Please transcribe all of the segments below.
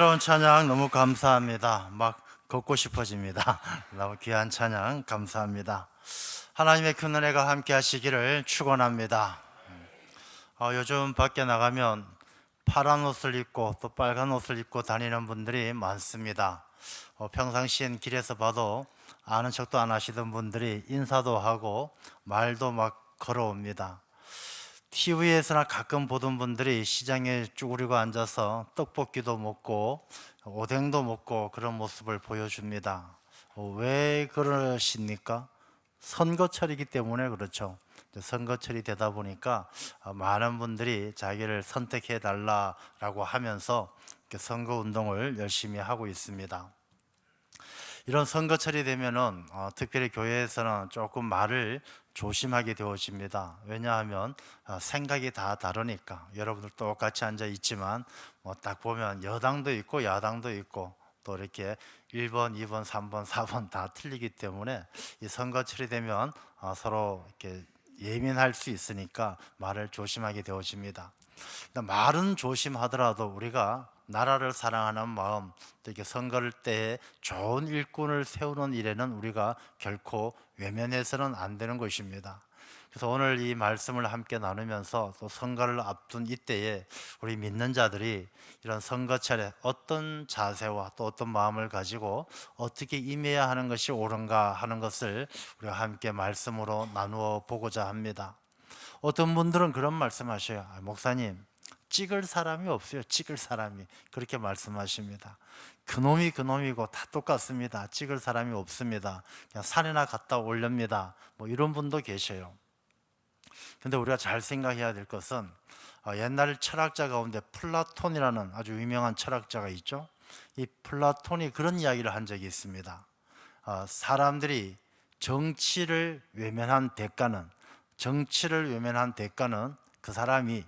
새로운 찬양 너무 감사합니다. 막 걷고 싶어집니다. 너무 귀한 찬양 감사합니다. 하나님의 큰 은혜가 함께 하시기를 축원합니다. 요즘 밖에 나가면 파란 옷을 입고 또 빨간 옷을 입고 다니는 분들이 많습니다. 평상시엔 길에서 봐도 아는 척도 안 하시던 분들이 인사도 하고 말도 막 걸어옵니다. TV에서나 가끔 보던 분들이 시장에 쭈그리고 앉아서 떡볶이도 먹고 오뎅도 먹고 그런 모습을 보여줍니다. 왜 그러십니까? 선거철이기 때문에 그렇죠. 선거철이 되다 보니까 많은 분들이 자기를 선택해 달라라고 하면서 선거 운동을 열심히 하고 있습니다. 이런 선거철이 되면은 특별히 교회에서는 조금 말을 조심하게 되어집니다. 왜냐하면 생각이 다 다르니까. 여러분들 똑같이 앉아 있지만 딱 보면 여당도 있고 야당도 있고 또 이렇게 1번, 2번, 3번, 4번 다 틀리기 때문에 이 선거철이 되면 서로 이렇게 예민할 수 있으니까 말을 조심하게 되어집니다. 말은 조심하더라도 우리가 나라를 사랑하는 마음, 또 이렇게 선거를 때에 좋은 일꾼을 세우는 일에는 우리가 결코 외면해서는 안 되는 것입니다. 그래서 오늘 이 말씀을 함께 나누면서 또 선거를 앞둔 이때에 우리 믿는 자들이 이런 선거철에 어떤 자세와 또 어떤 마음을 가지고 어떻게 임해야 하는 것이 옳은가 하는 것을 우리가 함께 말씀으로 나누어 보고자 합니다. 어떤 분들은 그런 말씀하셔요. 목사님, 찍을 사람이 없어요. 찍을 사람이. 그렇게 말씀하십니다. 그놈이 그놈이고 다 똑같습니다. 찍을 사람이 없습니다. 그냥 산에나 갔다 올렵니다. 뭐 이런 분도 계셔요. 근데 우리가 잘 생각해야 될 것은 옛날 철학자 가운데 플라톤이라는 아주 유명한 철학자가 있죠. 이 플라톤이 그런 이야기를 한 적이 있습니다. 사람들이 정치를 외면한 대가는 그 사람이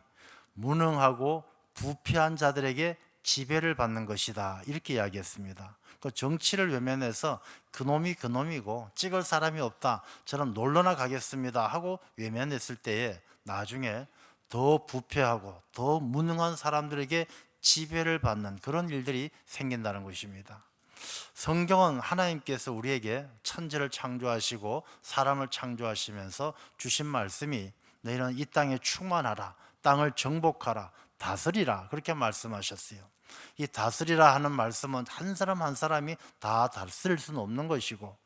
무능하고 부패한 자들에게 지배를 받는 것이다, 이렇게 이야기했습니다. 그 정치를 외면해서 그놈이 그놈이고 찍을 사람이 없다, 저는 놀러나 가겠습니다 하고 외면했을 때에 나중에 더 부패하고 더 무능한 사람들에게 지배를 받는 그런 일들이 생긴다는 것입니다. 성경은 하나님께서 우리에게 천지를 창조하시고 사람을 창조하시면서 주신 말씀이 너희는 이 땅에 충만하라, 땅을 정복하라, 다스리라, 그렇게 말씀하셨어요. 이 다스리라 하는 말씀은 한 사람 한 사람이 다 다스릴 수는 없는 것이고,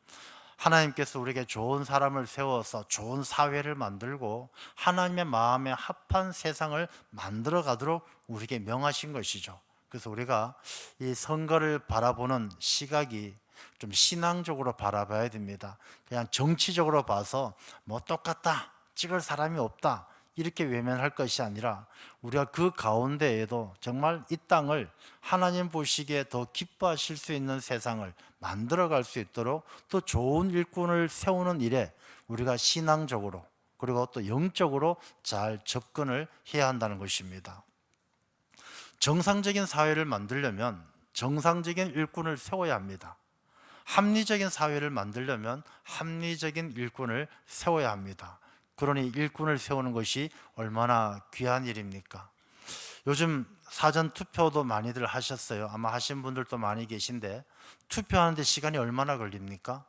하나님께서 우리에게 좋은 사람을 세워서 좋은 사회를 만들고 하나님의 마음에 합한 세상을 만들어 가도록 우리에게 명하신 것이죠. 그래서 우리가 이 선거를 바라보는 시각이 좀 신앙적으로 바라봐야 됩니다. 그냥 정치적으로 봐서 뭐 똑같다, 찍을 사람이 없다, 이렇게 외면할 것이 아니라 우리가 그 가운데에도 정말 이 땅을 하나님 보시기에 더 기뻐하실 수 있는 세상을 만들어갈 수 있도록 또 좋은 일꾼을 세우는 일에 우리가 신앙적으로 그리고 또 영적으로 잘 접근을 해야 한다는 것입니다. 정상적인 사회를 만들려면 정상적인 일꾼을 세워야 합니다. 합리적인 사회를 만들려면 합리적인 일꾼을 세워야 합니다. 그러니 일꾼을 세우는 것이 얼마나 귀한 일입니까? 요즘 사전 투표도 많이들 하셨어요. 아마 하신 분들도 많이 계신데, 투표하는데 시간이 얼마나 걸립니까?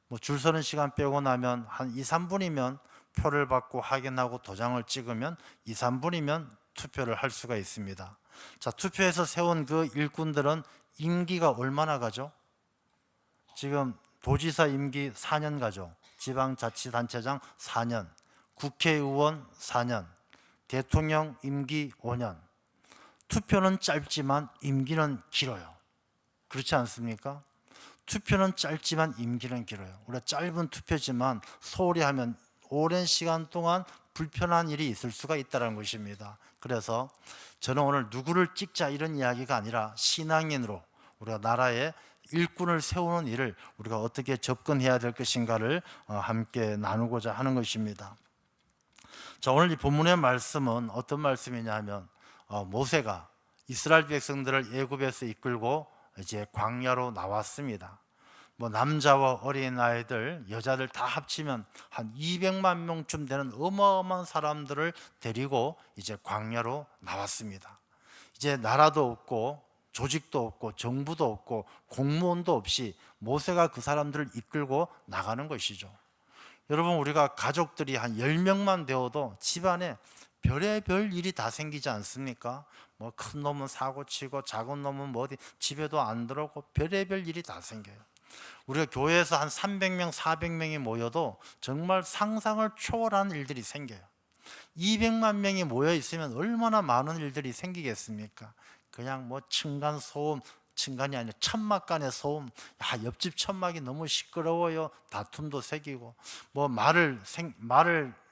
뭐 줄 서는 시간 빼고 나면 한 2, 3분이면 표를 받고 확인하고 도장을 찍으면 2, 3분이면 투표를 할 수가 있습니다. 자, 투표해서 세운 그 일꾼들은 임기가 얼마나 가죠? 지금 도지사 임기 4년 가죠. 지방자치단체장 4년, 국회의원 4년, 대통령 임기 5년. 투표는 짧지만 임기는 길어요. 그렇지 않습니까? 투표는 짧지만 임기는 길어요. 우리가 짧은 투표지만 소홀히 하면 오랜 시간 동안 불편한 일이 있을 수가 있다는 것입니다. 그래서 저는 오늘 누구를 찍자 이런 이야기가 아니라 신앙인으로 우리가 나라의 일꾼을 세우는 일을 우리가 어떻게 접근해야 될 것인가를 함께 나누고자 하는 것입니다. 자, 오늘 이 본문의 말씀은 어떤 말씀이냐 하면 모세가 이스라엘 백성들을 애굽에서 이끌고 이제 광야로 나왔습니다. 뭐 남자와 어린아이들, 여자들 다 합치면 한 200만 명쯤 되는 어마어마한 사람들을 데리고 이제 광야로 나왔습니다. 이제 나라도 없고 조직도 없고 정부도 없고 공무원도 없이 모세가 그 사람들을 이끌고 나가는 것이죠. 여러분, 우리가 가족들이 한 10명만 되어도 집안에 별의별 일이 다 생기지 않습니까? 뭐 큰 놈은 사고 치고 작은 놈은 뭐 어디 집에도 안 들어오고 별의별 일이 다 생겨요. 우리가 교회에서 한 300명, 400명이 모여도 정말 상상을 초월하는 일들이 생겨요. 200만 명이 모여 있으면 얼마나 많은 일들이 생기겠습니까? 그냥 뭐 층간 소음, 층간이 아니라 천막 간의 소음, 야, 옆집 천막이 너무 시끄러워요. 다툼도 생기고, 뭐 말을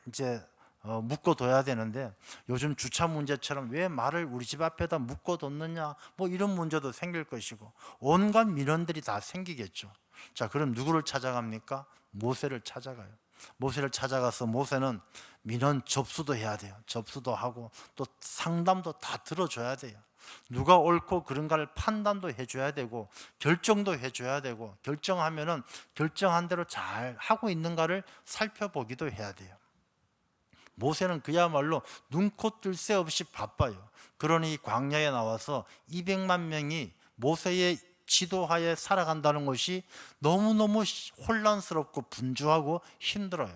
이제 묶어둬야 되는데 요즘 주차 문제처럼 왜 말을 우리 집 앞에다 묶어뒀느냐, 뭐 이런 문제도 생길 것이고 온갖 민원들이 다 생기겠죠. 자, 그럼 누구를 찾아갑니까? 모세를 찾아가요. 모세를 찾아가서 모세는 민원 접수도 해야 돼요. 접수도 하고 또 상담도 다 들어줘야 돼요. 누가 옳고 그른가를 판단도 해줘야 되고 결정도 해줘야 되고, 결정하면은 결정한 대로 잘 하고 있는가를 살펴보기도 해야 돼요. 모세는 그야말로 눈코 뜰 새 없이 바빠요. 그러니 광야에 나와서 200만 명이 모세의 지도하에 살아간다는 것이 너무너무 혼란스럽고 분주하고 힘들어요.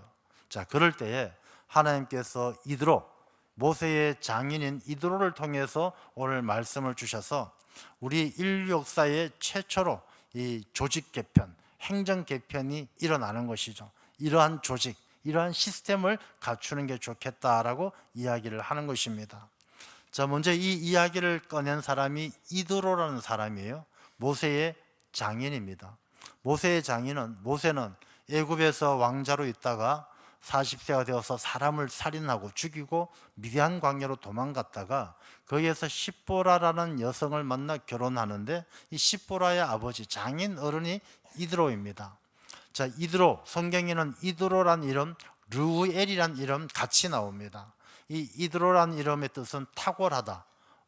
자, 그럴 때에 하나님께서 이드로, 모세의 장인인 이드로를 통해서 오늘 말씀을 주셔서 우리 인류 역사의 최초로 이 조직 개편, 행정 개편이 일어나는 것이죠. 이러한 조직, 이러한 시스템을 갖추는 게 좋겠다라고 이야기를 하는 것입니다. 자, 먼저 이 이야기를 꺼낸 사람이 이드로라는 사람이에요. 모세의 장인입니다. 모세는 애굽에서 왕자로 있다가 40세가 되어서 사람을 살인하고 죽이고 미디안 광야로 도망갔다가 거기에서 십보라라는 여성을 만나 결혼하는데, 이 십보라의 아버지 장인 어른이 이드로입니다. 자, 이드로, 성경에는 이드로란 이름, 르우엘이란 이름 같이 나옵니다. 이 이드로란 이름의 뜻은 탁월하다,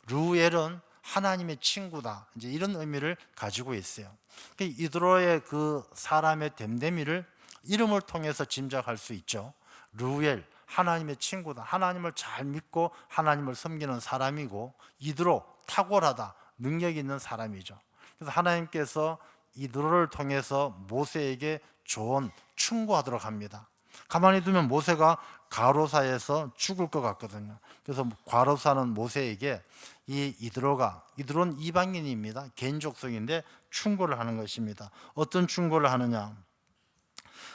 르우엘은 하나님의 친구다, 이제 이런 의미를 가지고 있어요. 이드로의 그 사람의 됨됨이를 이름을 통해서 짐작할 수 있죠. 르우엘, 하나님의 친구다, 하나님을 잘 믿고 하나님을 섬기는 사람이고, 이드로, 탁월하다, 능력 있는 사람이죠. 그래서 하나님께서 이드로를 통해서 모세에게 조언, 충고하도록 합니다. 가만히 두면 모세가 과로사에서 죽을 것 같거든요. 그래서 과로사는 모세에게 이드로는 이방인입니다. 개인 족속인데 충고를 하는 것입니다. 어떤 충고를 하느냐?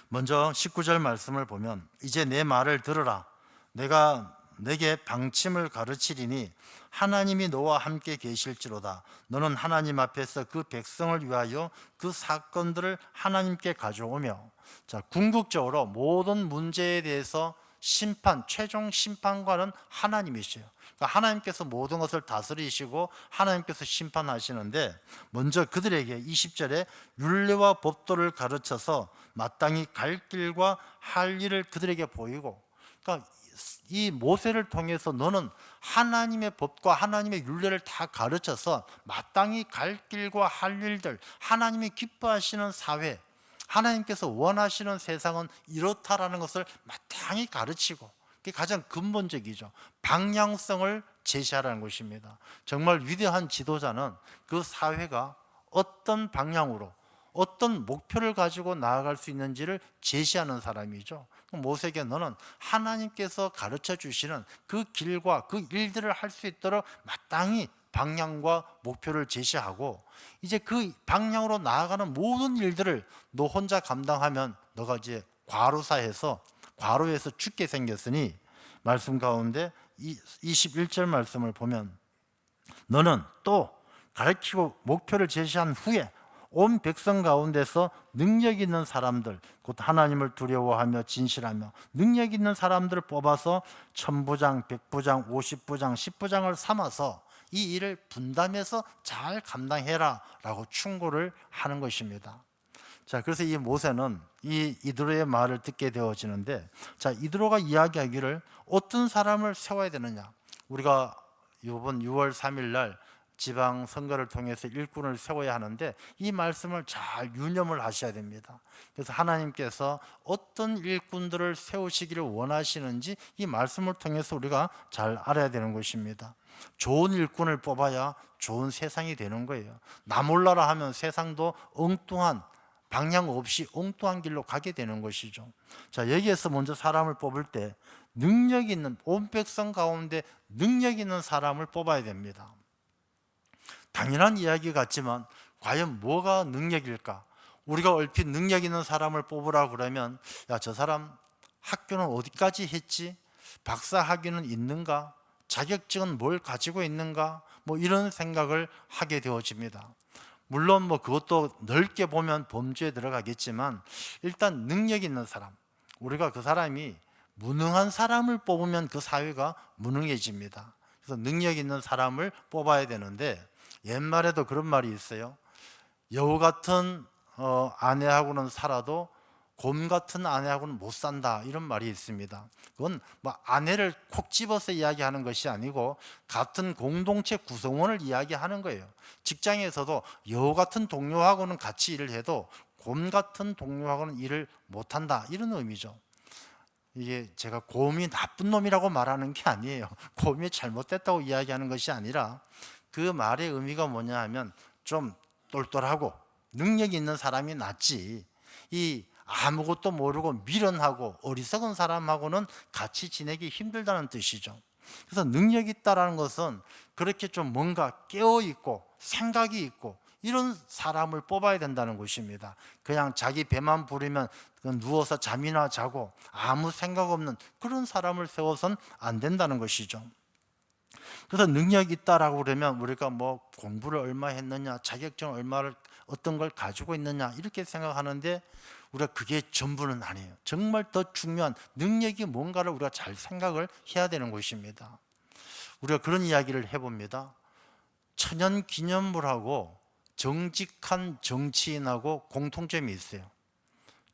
먼저 19절 말씀을 보면, 이제 내 말을 들으라. 내가 내게 방침을 가르치리니 하나님이 너와 함께 계실지로다. 너는 하나님 앞에서 그 백성을 위하여 그 사건들을 하나님께 가져오며, 자, 궁극적으로 모든 문제에 대해서 최종 심판관은 하나님이시죠. 그러니까 하나님께서 모든 것을 다스리시고 하나님께서 심판하시는데, 먼저 그들에게 20절에 율례와 법도를 가르쳐서 마땅히 갈 길과 할 일을 그들에게 보이고, 그러니까 이 모세를 통해서 너는 하나님의 법과 하나님의 율례를 다 가르쳐서 마땅히 갈 길과 할 일들, 하나님이 기뻐하시는 사회, 하나님께서 원하시는 세상은 이렇다라는 것을 마땅히 가르치고, 그게 가장 근본적이죠. 방향성을 제시하라는 것입니다. 정말 위대한 지도자는 그 사회가 어떤 방향으로, 어떤 목표를 가지고 나아갈 수 있는지를 제시하는 사람이죠. 모세에게 너는 하나님께서 가르쳐 주시는 그 길과 그 일들을 할 수 있도록 마땅히 방향과 목표를 제시하고, 이제 그 방향으로 나아가는 모든 일들을 너 혼자 감당하면 너가 이제 과로에서 죽게 생겼으니, 말씀 가운데 21절 말씀을 보면, 너는 또 가르치고 목표를 제시한 후에 온 백성 가운데서 능력 있는 사람들, 곧 하나님을 두려워하며 진실하며 능력 있는 사람들을 뽑아서 1000부장, 100부장, 50부장, 10부장을 삼아서 이 일을 분담해서 잘 감당해라 라고 충고를 하는 것입니다. 자, 그래서 이 모세는 이 이드로의 말을 듣게 되어지는데, 자, 이드로가 이야기하기를 어떤 사람을 세워야 되느냐. 우리가 이번 6월 3일 날 지방 선거를 통해서 일꾼을 세워야 하는데 이 말씀을 잘 유념을 하셔야 됩니다. 그래서 하나님께서 어떤 일꾼들을 세우시기를 원하시는지 이 말씀을 통해서 우리가 잘 알아야 되는 것입니다. 좋은 일꾼을 뽑아야 좋은 세상이 되는 거예요. 나 몰라라 하면 세상도 엉뚱한 방향 없이 엉뚱한 길로 가게 되는 것이죠. 자, 여기에서 먼저 사람을 뽑을 때 능력 있는, 온 백성 가운데 능력 있는 사람을 뽑아야 됩니다. 당연한 이야기 같지만 과연 뭐가 능력일까? 우리가 얼핏 능력 있는 사람을 뽑으라 그러면 야, 저 사람 학교는 어디까지 했지? 박사 학위는 있는가? 자격증은 뭘 가지고 있는가? 뭐 이런 생각을 하게 되어집니다. 물론 뭐 그것도 넓게 보면 범주에 들어가겠지만 일단 능력 있는 사람, 우리가 그 사람이 무능한 사람을 뽑으면 그 사회가 무능해집니다. 그래서 능력 있는 사람을 뽑아야 되는데 옛말에도 그런 말이 있어요. 여우 같은 아내하고는 살아도 곰 같은 아내하고는 못 산다, 이런 말이 있습니다. 그건 뭐 아내를 콕 집어서 이야기하는 것이 아니고 같은 공동체 구성원을 이야기하는 거예요. 직장에서도 여우 같은 동료하고는 같이 일을 해도 곰 같은 동료하고는 일을 못한다, 이런 의미죠. 이게 제가 곰이 나쁜 놈이라고 말하는 게 아니에요. 곰이 잘못됐다고 이야기하는 것이 아니라 그 말의 의미가 뭐냐 하면 좀 똘똘하고 능력이 있는 사람이 낫지, 이 아무것도 모르고 미련하고 어리석은 사람하고는 같이 지내기 힘들다는 뜻이죠. 그래서 능력이 있다는 것은 그렇게 좀 뭔가 깨어있고 생각이 있고 이런 사람을 뽑아야 된다는 것입니다. 그냥 자기 배만 부리면 누워서 잠이나 자고 아무 생각 없는 그런 사람을 세워서는 안 된다는 것이죠. 그래서 능력이 있다라고 그러면 우리가 뭐 공부를 얼마 했느냐, 자격증 얼마를 어떤 걸 가지고 있느냐 이렇게 생각하는데 우리가 그게 전부는 아니에요. 정말 더 중요한 능력이 뭔가를 우리가 잘 생각을 해야 되는 것입니다. 우리가 그런 이야기를 해봅니다. 천연기념물하고 정직한 정치인하고 공통점이 있어요.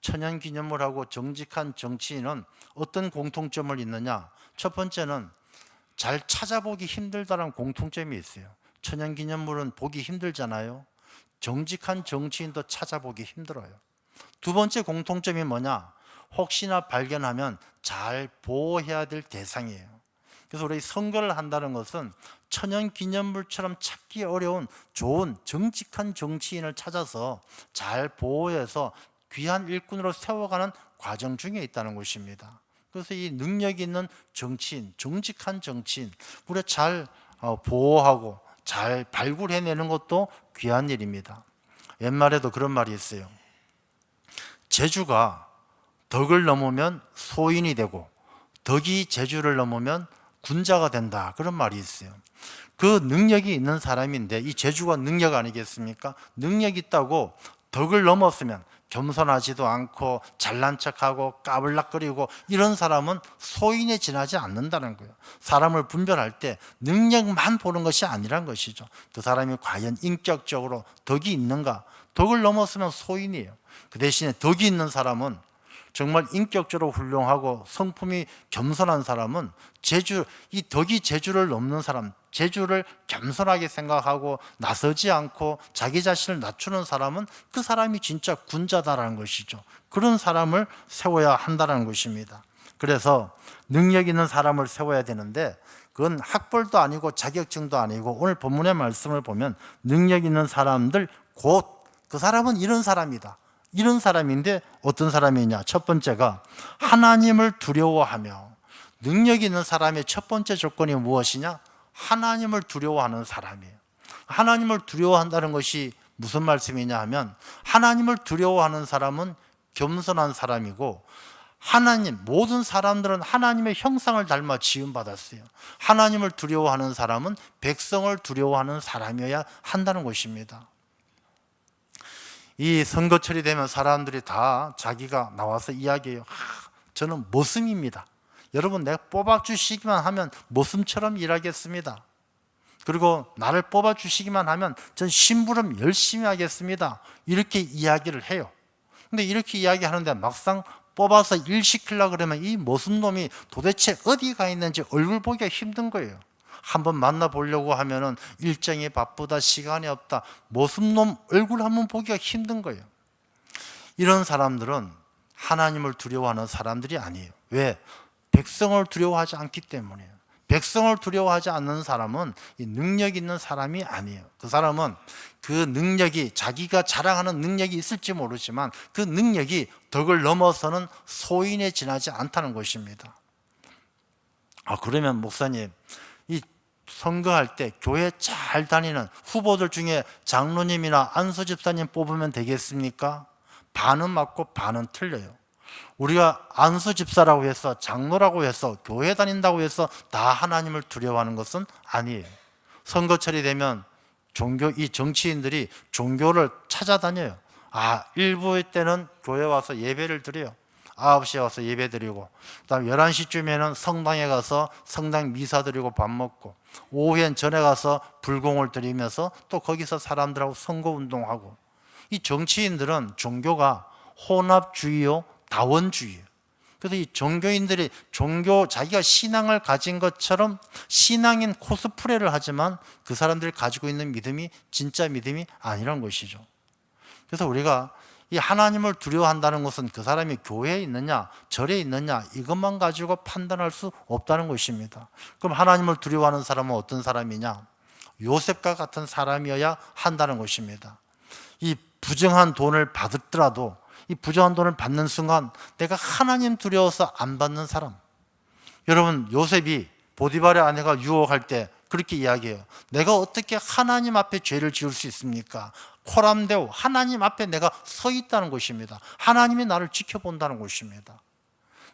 천연기념물하고 정직한 정치인은 어떤 공통점을 있느냐? 첫 번째는 잘 찾아보기 힘들다는 공통점이 있어요. 천연기념물은 보기 힘들잖아요. 정직한 정치인도 찾아보기 힘들어요. 두 번째 공통점이 뭐냐? 혹시나 발견하면 잘 보호해야 될 대상이에요. 그래서 우리 선거를 한다는 것은 천연기념물처럼 찾기 어려운 좋은 정직한 정치인을 찾아서 잘 보호해서 귀한 일꾼으로 세워가는 과정 중에 있다는 것입니다. 그래서 이 능력 있는 정치인, 정직한 정치인, 우리가 잘 보호하고 잘 발굴해내는 것도 귀한 일입니다. 옛말에도 그런 말이 있어요. 제주가 덕을 넘으면 소인이 되고 덕이 제주를 넘으면 군자가 된다, 그런 말이 있어요. 그 능력이 있는 사람인데 이 제주가 능력 아니겠습니까? 능력 있다고 덕을 넘었으면 겸손하지도 않고 잘난 척하고 까불락거리고 이런 사람은 소인에 지나지 않는다는 거예요. 사람을 분별할 때 능력만 보는 것이 아니란 것이죠. 그 사람이 과연 인격적으로 덕이 있는가? 덕을 넘었으면 소인이에요. 그 대신에 덕이 있는 사람은 정말 인격적으로 훌륭하고 성품이 겸손한 사람은 이 덕이 제주를 넘는 사람, 제주를 겸손하게 생각하고 나서지 않고 자기 자신을 낮추는 사람은 그 사람이 진짜 군자다라는 것이죠. 그런 사람을 세워야 한다는 것입니다. 그래서 능력 있는 사람을 세워야 되는데 그건 학벌도 아니고 자격증도 아니고 오늘 본문의 말씀을 보면 능력 있는 사람들 곧 그 사람은 이런 사람이다. 이런 사람인데 어떤 사람이냐? 첫 번째가 하나님을 두려워하며, 능력 있는 사람의 첫 번째 조건이 무엇이냐? 하나님을 두려워하는 사람이에요. 하나님을 두려워한다는 것이 무슨 말씀이냐 하면 하나님을 두려워하는 사람은 겸손한 사람이고 모든 사람들은 하나님의 형상을 닮아 지음받았어요. 하나님을 두려워하는 사람은 백성을 두려워하는 사람이어야 한다는 것입니다. 이 선거철이 되면 사람들이 다 자기가 나와서 이야기해요. 저는 머슴입니다. 여러분, 내가 뽑아주시기만 하면 머슴처럼 일하겠습니다. 그리고 나를 뽑아주시기만 하면 전 심부름 열심히 하겠습니다. 이렇게 이야기를 해요. 근데 이렇게 이야기하는데 막상 뽑아서 일 시키려고 그러면 이 머슴놈이 도대체 어디 가 있는지 얼굴 보기가 힘든 거예요. 한번 만나보려고 하면은 일정이 바쁘다, 시간이 없다, 모습놈 얼굴 한번 보기가 힘든 거예요. 이런 사람들은 하나님을 두려워하는 사람들이 아니에요. 왜? 백성을 두려워하지 않기 때문이에요. 백성을 두려워하지 않는 사람은 이 능력 있는 사람이 아니에요. 그 사람은 그 능력이, 자기가 자랑하는 능력이 있을지 모르지만 그 능력이 덕을 넘어서는 소인에 지나지 않다는 것입니다. 그러면 목사님, 이 선거할 때 교회 잘 다니는 후보들 중에 장로님이나 안수 집사님 뽑으면 되겠습니까? 반은 맞고 반은 틀려요. 우리가 안수 집사라고 해서, 장로라고 해서, 교회 다닌다고 해서 다 하나님을 두려워하는 것은 아니에요. 선거철이 되면 이 정치인들이 종교를 찾아다녀요. 일부 때는 교회 와서 예배를 드려요. 9시에 와서 예배 드리고, 그다음 11시쯤에는 성당에 가서 성당 미사 드리고 밥 먹고, 오후엔 전에 가서 불공을 드리면서 또 거기서 사람들하고 선거운동하고. 이 정치인들은 종교가 혼합주의요, 다원주의예요. 그래서 이 종교인들이 자기가 신앙을 가진 것처럼 신앙인 코스프레를 하지만 그 사람들이 가지고 있는 믿음이 진짜 믿음이 아니란 것이죠. 그래서 우리가 이 하나님을 두려워한다는 것은 그 사람이 교회에 있느냐, 절에 있느냐, 이것만 가지고 판단할 수 없다는 것입니다. 그럼 하나님을 두려워하는 사람은 어떤 사람이냐? 요셉과 같은 사람이어야 한다는 것입니다. 이 부정한 돈을 받았더라도 이 부정한 돈을 받는 순간 내가 하나님 두려워서 안 받는 사람. 여러분, 요셉이 보디발의 아내가 유혹할 때 그렇게 이야기해요. 내가 어떻게 하나님 앞에 죄를 지을 수 있습니까? 코람데오, 하나님 앞에 내가 서 있다는 것입니다. 하나님이 나를 지켜본다는 것입니다.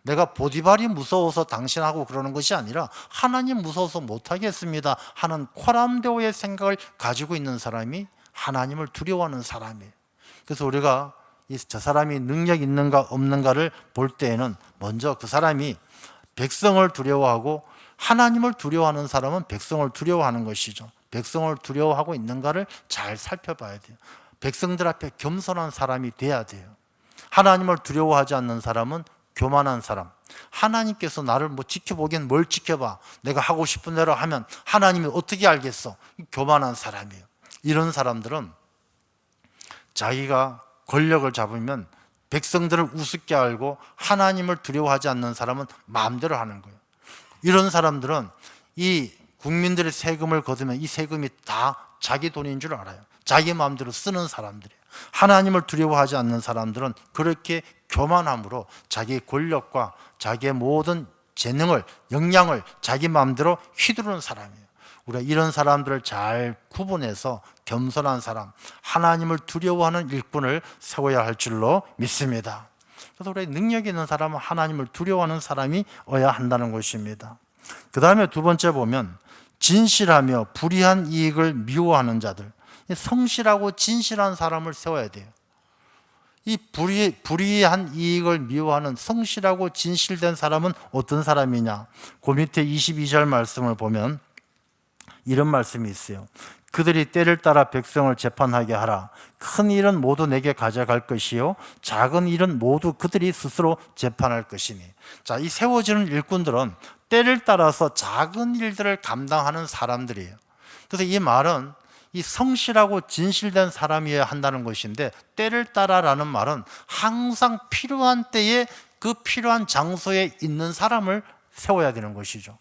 내가 보디발이 무서워서 당신하고 그러는 것이 아니라 하나님 무서워서 못하겠습니다 하는 코람데오의 생각을 가지고 있는 사람이 하나님을 두려워하는 사람이에요. 그래서 우리가 저 사람이 능력 있는가 없는가를 볼 때에는 먼저 그 사람이 백성을 두려워하고, 하나님을 두려워하는 사람은 백성을 두려워하는 것이죠. 백성을 두려워하고 있는가를 잘 살펴봐야 돼요. 백성들 앞에 겸손한 사람이 돼야 돼요. 하나님을 두려워하지 않는 사람은 교만한 사람. 하나님께서 나를 지켜보긴 뭘 지켜봐. 내가 하고 싶은 대로 하면 하나님이 어떻게 알겠어. 교만한 사람이에요. 이런 사람들은 자기가 권력을 잡으면 백성들을 우습게 알고 하나님을 두려워하지 않는 사람은 마음대로 하는 거예요. 이런 사람들은 이 국민들의 세금을 거두면 이 세금이 다 자기 돈인 줄 알아요. 자기 마음대로 쓰는 사람들이에요. 하나님을 두려워하지 않는 사람들은 그렇게 교만함으로 자기의 권력과 자기의 모든 재능을, 역량을 자기 마음대로 휘두르는 사람이에요. 우리가 이런 사람들을 잘 구분해서 겸손한 사람, 하나님을 두려워하는 일꾼을 세워야 할 줄로 믿습니다. 그래서 우리 능력 있는 사람은 하나님을 두려워하는 사람이어야 한다는 것입니다. 그 다음에 두 번째 보면 진실하며 불의한 이익을 미워하는 자들, 성실하고 진실한 사람을 세워야 돼요. 이 불의한 이익을 미워하는 성실하고 진실된 사람은 어떤 사람이냐? 그 밑에 22절 말씀을 보면 이런 말씀이 있어요. 그들이 때를 따라 백성을 재판하게 하라. 큰 일은 모두 내게 가져갈 것이요 작은 일은 모두 그들이 스스로 재판할 것이니. 자, 이 세워지는 일꾼들은 때를 따라서 작은 일들을 감당하는 사람들이에요. 그래서 이 말은 이 성실하고 진실된 사람이어야 한다는 것인데, 때를 따라라는 말은 항상 필요한 때에 그 필요한 장소에 있는 사람을 세워야 되는 것이죠.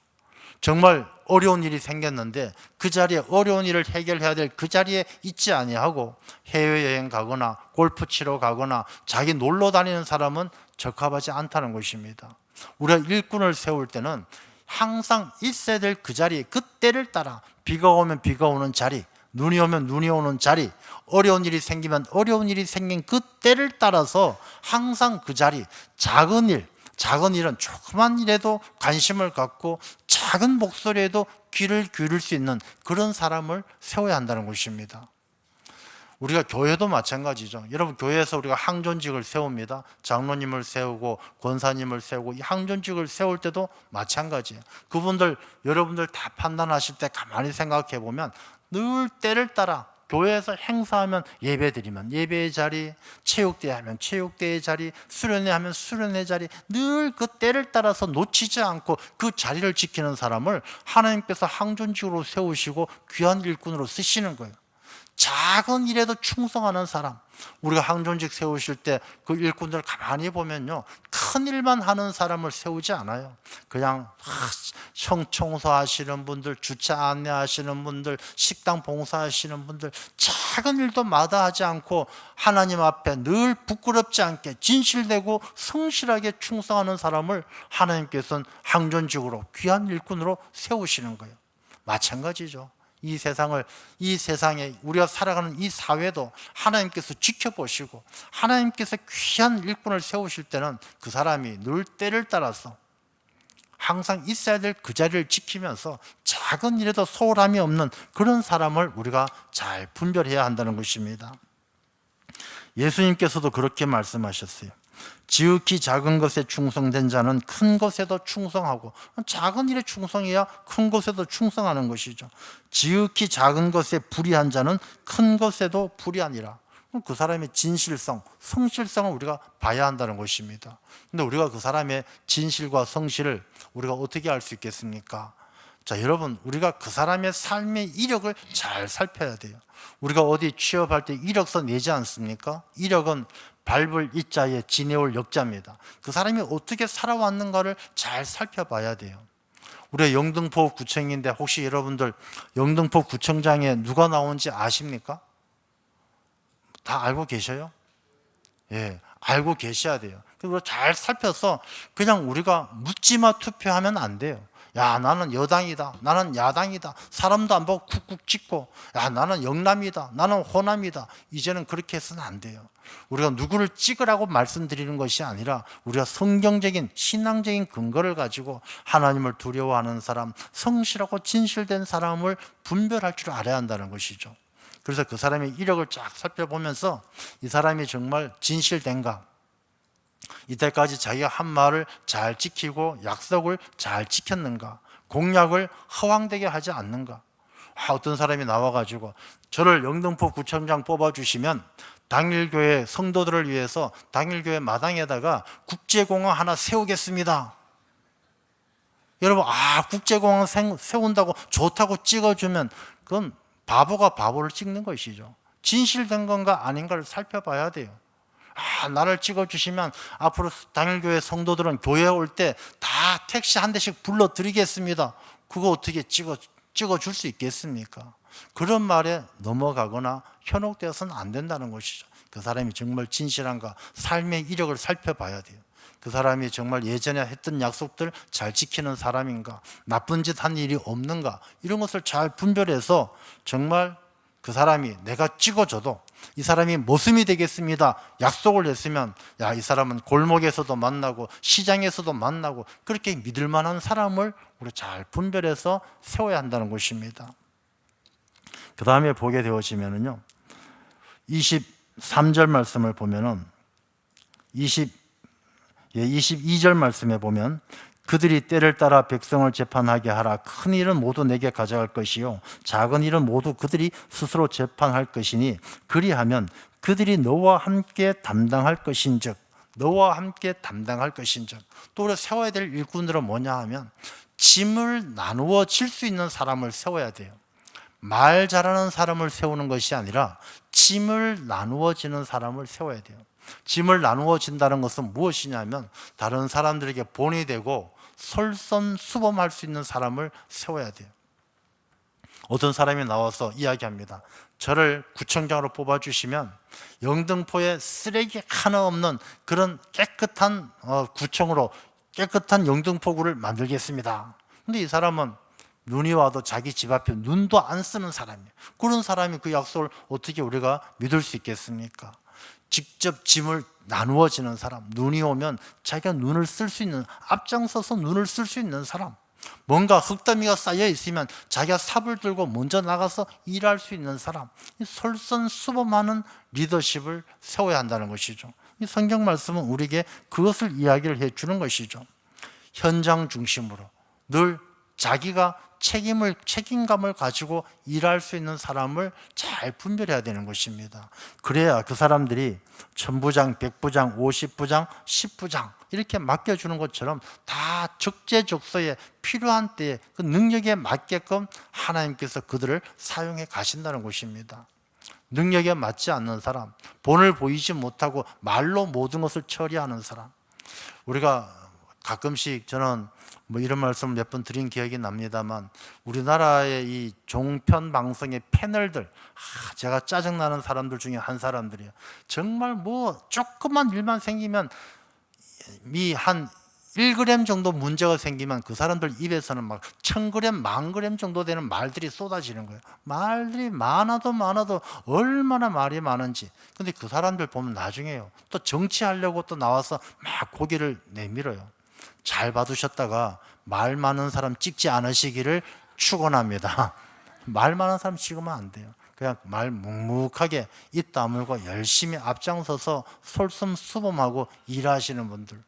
정말 어려운 일이 생겼는데 그 자리에 어려운 일을 해결해야 될 그 자리에 있지 아니하고 해외여행 가거나 골프 치러 가거나 자기 놀러 다니는 사람은 적합하지 않다는 것입니다. 우리가 일꾼을 세울 때는 항상 있어야 될 그 자리에, 그 때를 따라, 비가 오면 비가 오는 자리, 눈이 오면 눈이 오는 자리, 어려운 일이 생기면 어려운 일이 생긴 그 때를 따라서 항상 그 자리, 작은 일은 조그만 일에도 관심을 갖고 작은 목소리에도 귀를 기울일 수 있는 그런 사람을 세워야 한다는 것입니다. 우리가 교회도 마찬가지죠. 여러분, 교회에서 우리가 항존직을 세웁니다. 장로님을 세우고 권사님을 세우고, 이 항존직을 세울 때도 마찬가지예요. 그분들, 여러분들 다 판단하실 때 가만히 생각해 보면 늘 때를 따라 교회에서 행사하면 예배 드리면 예배의 자리, 체육대회 하면 체육대회의 자리, 수련회 하면 수련회 자리, 늘 그 때를 따라서 놓치지 않고 그 자리를 지키는 사람을 하나님께서 항존직으로 세우시고 귀한 일꾼으로 쓰시는 거예요. 작은 일에도 충성하는 사람, 우리가 항존직 세우실 때 그 일꾼들 가만히 보면요, 큰 일만 하는 사람을 세우지 않아요. 그냥 청소하시는 분들, 주차 안내하시는 분들, 식당 봉사하시는 분들, 작은 일도 마다하지 않고 하나님 앞에 늘 부끄럽지 않게 진실되고 성실하게 충성하는 사람을 하나님께서는 항존직으로 귀한 일꾼으로 세우시는 거예요. 마찬가지죠. 이 세상에 우리가 살아가는 이 사회도 하나님께서 지켜보시고 하나님께서 귀한 일꾼을 세우실 때는 그 사람이 늘 때를 따라서 항상 있어야 될 그 자리를 지키면서 작은 일에도 소홀함이 없는 그런 사람을 우리가 잘 분별해야 한다는 것입니다. 예수님께서도 그렇게 말씀하셨어요. 지극히 작은 것에 충성된 자는 큰 것에도 충성하고, 작은 일에 충성해야 큰 것에도 충성하는 것이죠. 지극히 작은 것에 불의한 자는 큰 것에도 불의하니라. 그 사람의 진실성, 성실성을 우리가 봐야 한다는 것입니다. 근데 우리가 그 사람의 진실과 성실을 우리가 어떻게 알 수 있겠습니까? 자, 여러분, 우리가 그 사람의 삶의 이력을 잘 살펴야 돼요. 우리가 어디 취업할 때 이력서 내지 않습니까? 이력은 밟을 이자에 지내올 역자입니다. 그 사람이 어떻게 살아왔는가를 잘 살펴봐야 돼요. 우리가 영등포 구청인데 혹시 여러분들 영등포 구청장에 누가 나온지 아십니까? 다 알고 계셔요? 예, 알고 계셔야 돼요. 그리고 잘 살펴서 그냥 우리가 묻지마 투표하면 안 돼요. 야, 나는 여당이다, 나는 야당이다, 사람도 안 보고 쿡쿡 찍고, 야, 나는 영남이다, 나는 호남이다. 이제는 그렇게 해서는 안 돼요. 우리가 누구를 찍으라고 말씀드리는 것이 아니라 우리가 성경적인 신앙적인 근거를 가지고 하나님을 두려워하는 사람, 성실하고 진실된 사람을 분별할 줄 알아야 한다는 것이죠. 그래서 그 사람의 이력을 쫙 살펴보면서 이 사람이 정말 진실된가, 이때까지 자기가 한 말을 잘 지키고 약속을 잘 지켰는가, 공약을 허황되게 하지 않는가. 어떤 사람이 나와가지고 저를 영등포 구청장 뽑아주시면 당일교회 성도들을 위해서 당일교회 마당에다가 국제공항 하나 세우겠습니다. 여러분, 국제공항 세운다고 좋다고 찍어주면 그건 바보가 바보를 찍는 것이죠. 진실된 건가 아닌가를 살펴봐야 돼요. 나를 찍어주시면 앞으로 당일교회 성도들은 교회에 올 때 다 택시 한 대씩 불러드리겠습니다. 그거 어떻게 찍어줄 수 있겠습니까? 그런 말에 넘어가거나 현혹되어서는 안 된다는 것이죠. 그 사람이 정말 진실한가, 삶의 이력을 살펴봐야 돼요. 그 사람이 정말 예전에 했던 약속들 잘 지키는 사람인가, 나쁜 짓 한 일이 없는가, 이런 것을 잘 분별해서 정말 그 사람이 내가 찍어줘도 이 사람이 모습이 되겠습니다 약속을 했으면, 야, 이 사람은 골목에서도 만나고 시장에서도 만나고 그렇게 믿을 만한 사람을 우리 잘 분별해서 세워야 한다는 것입니다. 그 다음에 보게 되어지면요, 23절 말씀을 보면은 22절 말씀에 보면 그들이 때를 따라 백성을 재판하게 하라. 큰 일은 모두 내게 가져갈 것이요 작은 일은 모두 그들이 스스로 재판할 것이니 그리하면 그들이 너와 함께 담당할 것인즉, 너와 함께 담당할 것인즉. 또 우리가 세워야 될 일꾼들은 뭐냐 하면 짐을 나누어 질 수 있는 사람을 세워야 돼요. 말 잘하는 사람을 세우는 것이 아니라 짐을 나누어 지는 사람을 세워야 돼요. 짐을 나누어 진다는 것은 무엇이냐면 다른 사람들에게 본이 되고 솔선수범할 수 있는 사람을 세워야 돼요. 어떤 사람이 나와서 이야기합니다. 저를 구청장으로 뽑아주시면 영등포에 쓰레기 하나 없는 그런 깨끗한 구청으로, 깨끗한 영등포구를 만들겠습니다. 근데 이 사람은 눈이 와도 자기 집 앞에 눈도 안 쓰는 사람이에요. 그런 사람이 그 약속을 어떻게 우리가 믿을 수 있겠습니까? 직접 짐을 나누어지는 사람, 눈이 오면 자기가 눈을 쓸 수 있는, 앞장서서 눈을 쓸 수 있는 사람, 뭔가 흙더미가 쌓여 있으면 자기가 삽을 들고 먼저 나가서 일할 수 있는 사람, 솔선수범하는 리더십을 세워야 한다는 것이죠. 이 성경 말씀은 우리에게 그것을 이야기를 해주는 것이죠. 현장 중심으로 늘 자기가 책임감을 가지고 일할 수 있는 사람을 잘 분별해야 되는 것입니다. 그래야 그 사람들이 천부장, 백부장, 50부장, 10부장 이렇게 맡겨주는 것처럼 다 적재적소에 필요한 때에 그 능력에 맞게끔 하나님께서 그들을 사용해 가신다는 것입니다. 능력에 맞지 않는 사람, 본을 보이지 못하고 말로 모든 것을 처리하는 사람. 우리가 가끔씩 저는 뭐 이런 말씀 몇 번 드린 기억이 납니다만, 우리나라의 이 종편 방송의 패널들, 제가 짜증나는 사람들 중에 한 사람들이에요. 정말 뭐 조그만 일만 생기면 한 1g 정도 문제가 생기면 그 사람들 입에서는 막 1000g, 10,000g 정도 되는 말들이 쏟아지는 거예요. 말들이 많아도 얼마나 말이 많은지. 근데 그 사람들 보면 나중에요, 또 정치하려고 또 나와서 막 고개를 내밀어요. 잘 봐두셨다가 말 많은 사람 찍지 않으시기를 축원합니다. 말 많은 사람 찍으면 안 돼요. 그냥 말 묵묵하게 입 다물고 열심히 앞장서서 솔선수범하고 일하시는 분들,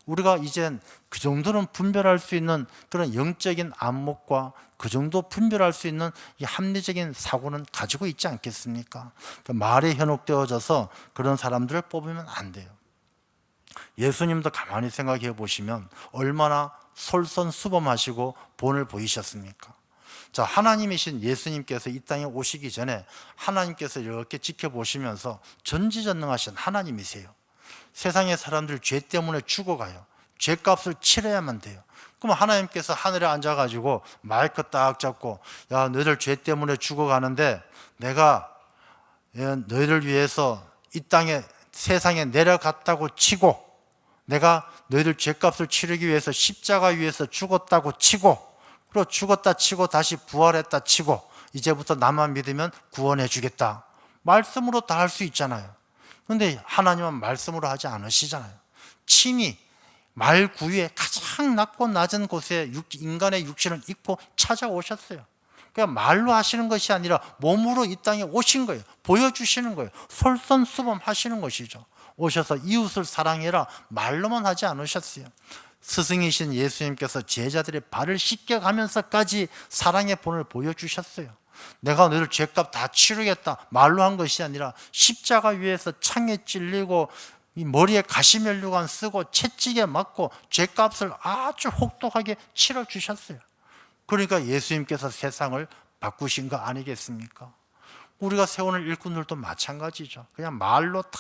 우리가 이젠 그 정도는 분별할 수 있는 그런 영적인 안목과 그 정도 분별할 수 있는 이 합리적인 사고는 가지고 있지 않겠습니까? 그 말에 현혹되어져서 그런 사람들을 뽑으면 안 돼요. 예수님도 가만히 생각해 보시면 얼마나 솔선수범하시고 본을 보이셨습니까? 자, 하나님이신 예수님께서 이 땅에 오시기 전에 하나님께서 이렇게 지켜보시면서 전지전능하신 하나님이세요. 세상의 사람들 죄 때문에 죽어가요. 죄값을 치러야만 돼요. 그럼 하나님께서 하늘에 앉아가지고 마이크 딱 잡고, 야, 너희들 죄 때문에 죽어가는데 내가 너희들 위해서 이 땅에 세상에 내려갔다고 치고, 내가 너희들 죄값을 치르기 위해서 십자가 위에서 죽었다고 치고, 그리고 죽었다 치고 다시 부활했다 치고, 이제부터 나만 믿으면 구원해 주겠다, 말씀으로 다 할 수 있잖아요. 그런데 하나님은 말씀으로 하지 않으시잖아요. 친히 말 구유의 가장 낮고 낮은 곳에 인간의 육신을 입고 찾아오셨어요. 그러니까 말로 하시는 것이 아니라 몸으로 이 땅에 오신 거예요. 보여주시는 거예요. 솔선수범하시는 것이죠. 오셔서 이웃을 사랑해라 말로만 하지 않으셨어요. 스승이신 예수님께서 제자들의 발을 씻겨가면서까지 사랑의 본을 보여주셨어요. 내가 너희들 죄값 다 치르겠다 말로 한 것이 아니라 십자가 위에서 창에 찔리고 이 머리에 가시면류관 쓰고 채찍에 맞고 죄값을 아주 혹독하게 치러주셨어요. 그러니까 예수님께서 세상을 바꾸신 거 아니겠습니까? 우리가 세우는 일꾼들도 마찬가지죠. 그냥 말로 다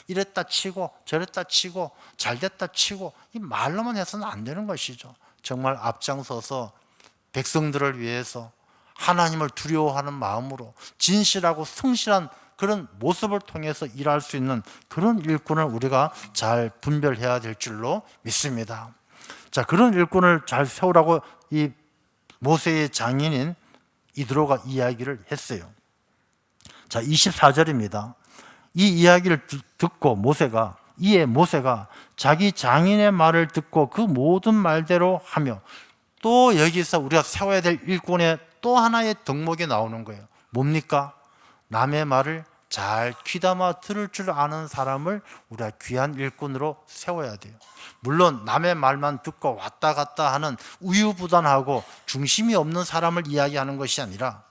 이랬다 치고 저랬다 치고 잘됐다 치고 이 말로만 해서는 안 되는 것이죠. 정말 앞장서서 백성들을 위해서 하나님을 두려워하는 마음으로 진실하고 성실한 그런 모습을 통해서 일할 수 있는 그런 일꾼을 우리가 잘 분별해야 될 줄로 믿습니다. 자, 그런 일꾼을 잘 세우라고 이 모세의 장인인 이드로가 이야기를 했어요. 자, 24절입니다. 이 이야기를 듣고 모세가 자기 장인의 말을 듣고 그 모든 말대로 하며, 또 여기서 우리가 세워야 될 일꾼의 또 하나의 덕목이 나오는 거예요. 뭡니까? 남의 말을 잘 귀담아 들을 줄 아는 사람을 우리가 귀한 일꾼으로 세워야 돼요. 물론 남의 말만 듣고 왔다 갔다 하는 우유부단하고 중심이 없는 사람을 이야기하는 것이 아니라,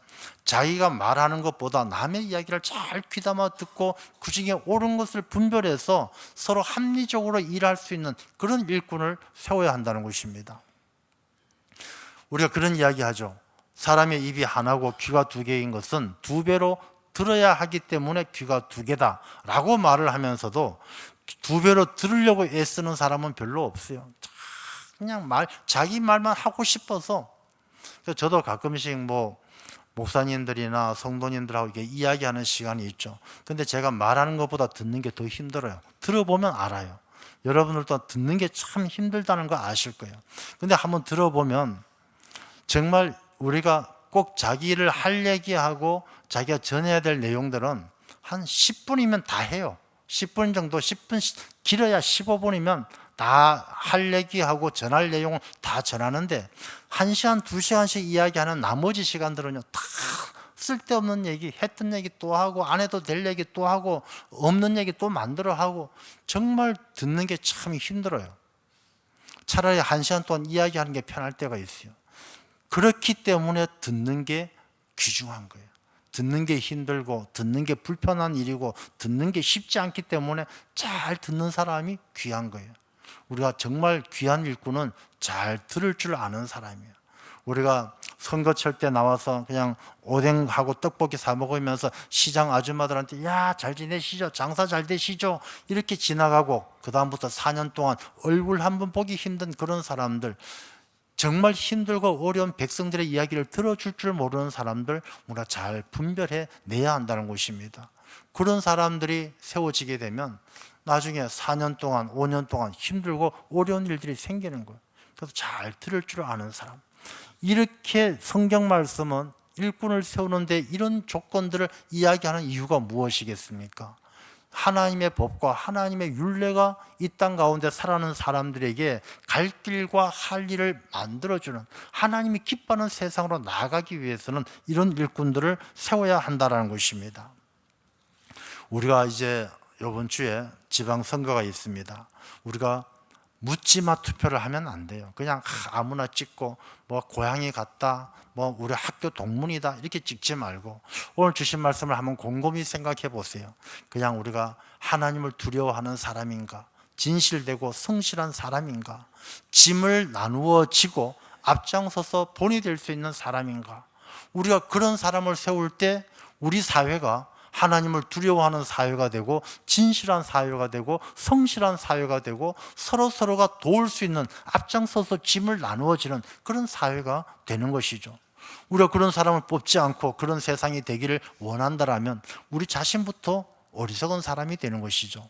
자기가 말하는 것보다 남의 이야기를 잘 귀담아 듣고 그 중에 옳은 것을 분별해서 서로 합리적으로 일할 수 있는 그런 일꾼을 세워야 한다는 것입니다. 우리가 그런 이야기 하죠. 사람의 입이 하나고 귀가 두 개인 것은 두 배로 들어야 하기 때문에 귀가 두 개다 라고 말을 하면서도 두 배로 들으려고 애쓰는 사람은 별로 없어요. 그냥 자기 말만 하고 싶어서. 저도 가끔씩 목사님들이나 성도님들하고 이렇게 이야기하는 시간이 있죠. 근데 제가 말하는 것보다 듣는 게 더 힘들어요. 들어보면 알아요. 여러분들도 듣는 게 참 힘들다는 거 아실 거예요. 근데 한번 들어보면 정말 우리가 꼭 자기를 할 얘기하고 자기가 전해야 될 내용들은 한 10분이면 다 해요. 10분 정도, 10분 길어야 15분이면 다 할 얘기하고 전할 내용을 다 전하는데, 1시간, 2시간씩 이야기하는 나머지 시간들은요, 다 쓸데없는 얘기, 했던 얘기 또 하고 안 해도 될 얘기 또 하고 없는 얘기 또 만들어 하고, 정말 듣는 게 참 힘들어요. 차라리 1시간 동안 이야기하는 게 편할 때가 있어요. 그렇기 때문에 듣는 게 귀중한 거예요. 듣는 게 힘들고 듣는 게 불편한 일이고 듣는 게 쉽지 않기 때문에 잘 듣는 사람이 귀한 거예요. 우리가 정말 귀한 일꾼은 잘 들을 줄 아는 사람이에요. 우리가 선거철 때 나와서 그냥 오뎅하고 떡볶이 사 먹으면서 시장 아줌마들한테 야, 잘 지내시죠? 장사 잘 되시죠? 이렇게 지나가고 그 다음부터 4년 동안 얼굴 한번 보기 힘든 그런 사람들, 정말 힘들고 어려운 백성들의 이야기를 들어줄 줄 모르는 사람들 우리가 잘 분별해 내야 한다는 것입니다. 그런 사람들이 세워지게 되면 나중에 4년 동안 5년 동안 힘들고 어려운 일들이 생기는 거예요. 그래서 잘 들을 줄 아는 사람, 이렇게 성경 말씀은 일꾼을 세우는데 이런 조건들을 이야기하는 이유가 무엇이겠습니까? 하나님의 법과 하나님의 율례가 이 땅 가운데 살아가는 사람들에게 갈 길과 할 일을 만들어주는, 하나님이 기뻐하는 세상으로 나아가기 위해서는 이런 일꾼들을 세워야 한다는 것입니다. 우리가 이제 이번 주에 지방선거가 있습니다. 우리가 묻지마 투표를 하면 안 돼요. 그냥 아무나 찍고 뭐 고향이 같다, 뭐 우리 학교 동문이다 이렇게 찍지 말고 오늘 주신 말씀을 한번 곰곰이 생각해 보세요. 그냥 우리가 하나님을 두려워하는 사람인가, 진실되고 성실한 사람인가, 짐을 나누어 지고 앞장서서 본이 될 수 있는 사람인가. 우리가 그런 사람을 세울 때 우리 사회가 하나님을 두려워하는 사회가 되고 진실한 사회가 되고 성실한 사회가 되고 서로가 도울 수 있는, 앞장서서 짐을 나누어지는 그런 사회가 되는 것이죠. 우리가 그런 사람을 뽑지 않고 그런 세상이 되기를 원한다면 우리 자신부터 어리석은 사람이 되는 것이죠.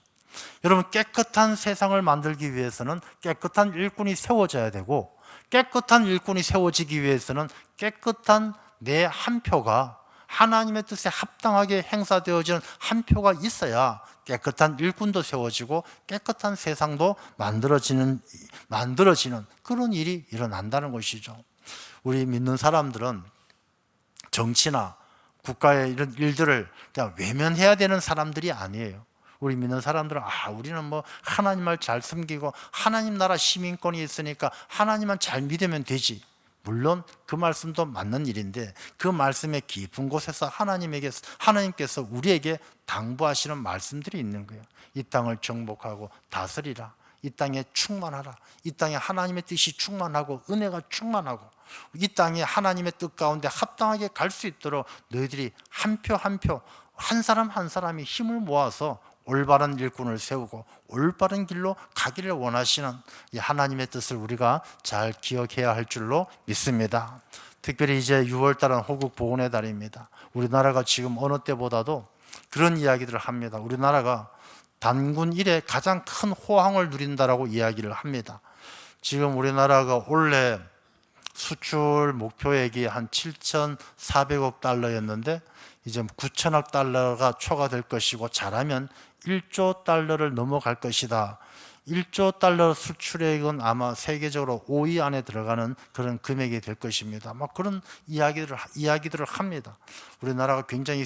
여러분, 깨끗한 세상을 만들기 위해서는 깨끗한 일꾼이 세워져야 되고, 깨끗한 일꾼이 세워지기 위해서는 깨끗한 내 한 표가 하나님의 뜻에 합당하게 행사되어지는 한 표가 있어야 깨끗한 일꾼도 세워지고 깨끗한 세상도 만들어지는 그런 일이 일어난다는 것이죠. 우리 믿는 사람들은 정치나 국가의 이런 일들을 그냥 외면해야 되는 사람들이 아니에요. 우리 믿는 사람들은 우리는 뭐 하나님 말 잘 섬기고 하나님 나라 시민권이 있으니까 하나님만 잘 믿으면 되지. 물론 그 말씀도 맞는 일인데 그 말씀의 깊은 곳에서 하나님께서 우리에게 당부하시는 말씀들이 있는 거예요. 이 땅을 정복하고 다스리라. 이 땅에 충만하라. 이 땅에 하나님의 뜻이 충만하고 은혜가 충만하고 이 땅에 하나님의 뜻 가운데 합당하게 갈 수 있도록 너희들이 한 표 한 표, 한 사람 한 사람이 힘을 모아서 올바른 일꾼을 세우고 올바른 길로 가기를 원하시는 이 하나님의 뜻을 우리가 잘 기억해야 할 줄로 믿습니다. 특별히 이제 6월달은 호국 복원의 달입니다. 우리나라가 지금 어느 때보다도 그런 이야기들을 합니다. 우리나라가 단군 이래 가장 큰 호황을 누린다라고 이야기를 합니다. 지금 우리나라가 올해 수출 목표액이 한 7,400억 달러였는데 이제 9천억 달러가 초과될 것이고 잘하면 1조 달러를 넘어갈 것이다. 1조 달러 수출액은 아마 세계적으로 5위 안에 들어가는 그런 금액이 될 것입니다. 막 그런 이야기들을 합니다. 우리나라가 굉장히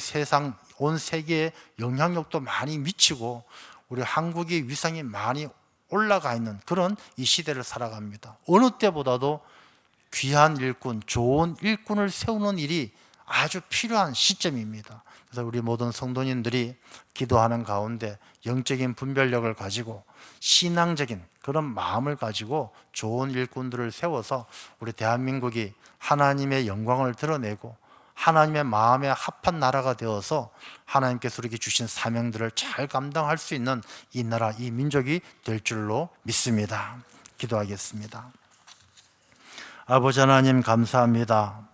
온 세계에 영향력도 많이 미치고 우리 한국의 위상이 많이 올라가 있는 그런 이 시대를 살아갑니다. 어느 때보다도 귀한 일꾼, 좋은 일꾼을 세우는 일이 아주 필요한 시점입니다. 그래서 우리 모든 성도님들이 기도하는 가운데 영적인 분별력을 가지고 신앙적인 그런 마음을 가지고 좋은 일꾼들을 세워서 우리 대한민국이 하나님의 영광을 드러내고 하나님의 마음에 합한 나라가 되어서 하나님께서 우리에게 주신 사명들을 잘 감당할 수 있는 이 나라, 이 민족이 될 줄로 믿습니다. 기도하겠습니다. 아버지 하나님 감사합니다.